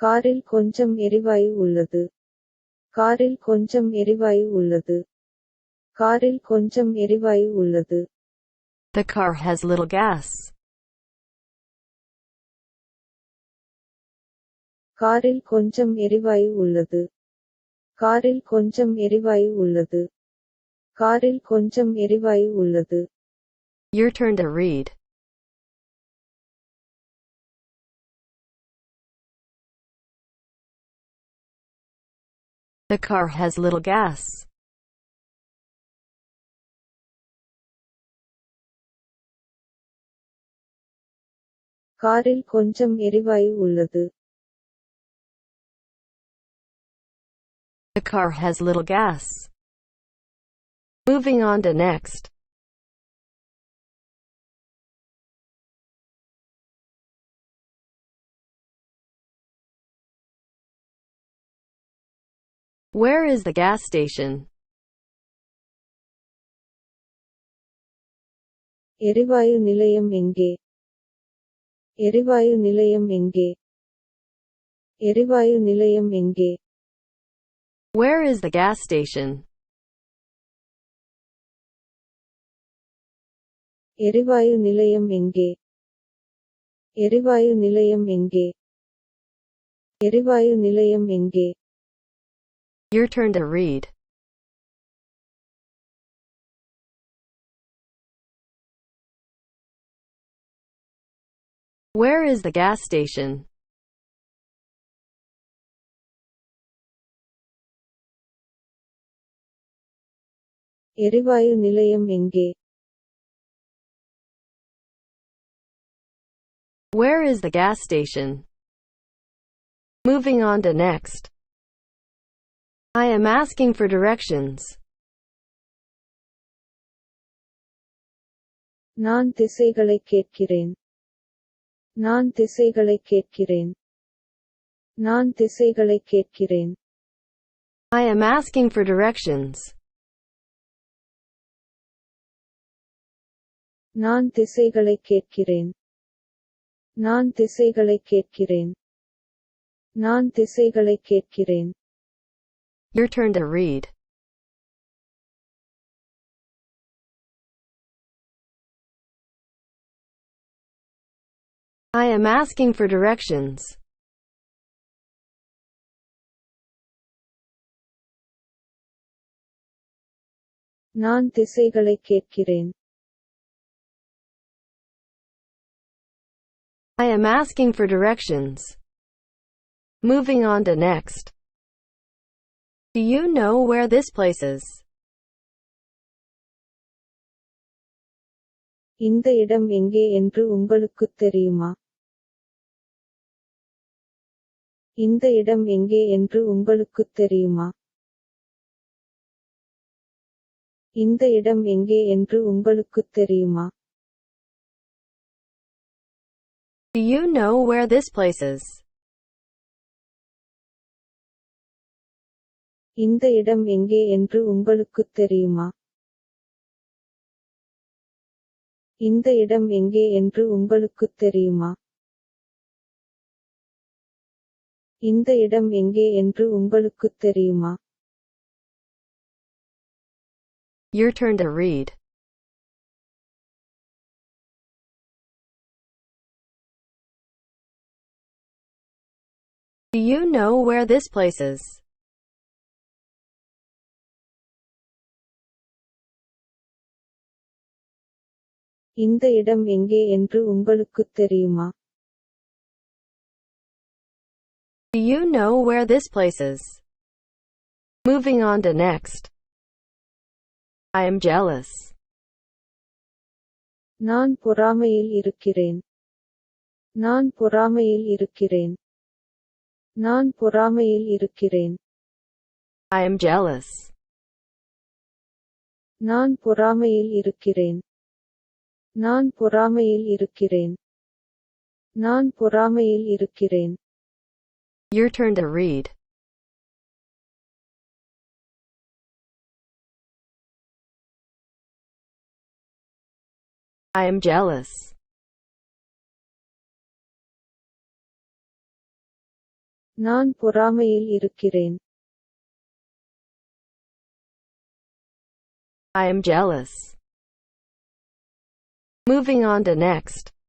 காரில் கொஞ்சம் எரிவாயு உள்ளது. காரில் கொஞ்சம் எரிவாயு உள்ளது. காரில் கொஞ்சம் எரிவாயு உள்ளது. The car has little gas. காரில் கொஞ்சம் எரிவாயு உள்ளது. காரில் கொஞ்சம் எரிவாயு உள்ளது. காரில் கொஞ்சம் எரிவாயு உள்ளது. Your turn to read. The car has little gas. காரில் கொஞ்சம் எரிவாயு உள்ளது. The car has little gas. Moving on to next. Where is the gas station? எரிவாயு நிலையம் எங்கே? எரிவாயு நிலையம் எங்கே? எரிவாயு நிலையம் எங்கே? Where is the gas station? எரிவாயு நிலையம் எங்கே? எரிவாயு நிலையம் எங்கே? எரிவாயு நிலையம் எங்கே? Your turn to read. Where is the gas station? எரிவாயு நிலையம் எங்கே? Where is the gas station? Moving on to next. I am asking for directions. நான் திசைகளை கேட்கிறேன். நான் திசைகளை கேட்கிறேன். நான் திசைகளை கேட்கிறேன். I am asking for directions. நான் திசைகளை கேட்கிறேன். நான் திசைகளை கேட்கிறேன். நான் திசைகளை கேட்கிறேன். Your turn to read. I am asking for directions. நான் திசைகளை கேட்கிறேன். I am asking for directions. Moving on to next. Do you know where this place is? இந்த இடம் எங்கே என்று உங்களுக்குத் தெரியுமா? இந்த இடம் எங்கே என்று உங்களுக்குத் தெரியுமா? இந்த இடம் எங்கே என்று உங்களுக்குத் தெரியுமா? Do you know where this place is? இந்த இடம் எங்கே என்று உங்களுக்குத் தெரியுமா? இந்த இடம் எங்கே என்று உங்களுக்குத் தெரியுமா? இந்த இடம் எங்கே என்று உங்களுக்குத் தெரியுமா? Your turn to read. Do you know where this place is? இந்த இடம் எங்கே என்று உங்களுக்குத் தெரியுமா? Do you know where this place is? Moving on to next. I am jealous. நான் பொறாமையில் இருக்கிறேன். நான் பொறாமையில் இருக்கிறேன். நான் பொறாமையில் இருக்கிறேன். I am jealous. நான் பொறாமையில் இருக்கிறேன். நான் பொறாமையில் இருக்கிறேன். நான் பொறாமையில் இருக்கிறேன். Your turn to read. I am jealous. நான் பொறாமையில் இருக்கிறேன். I am jealous. Moving on to next.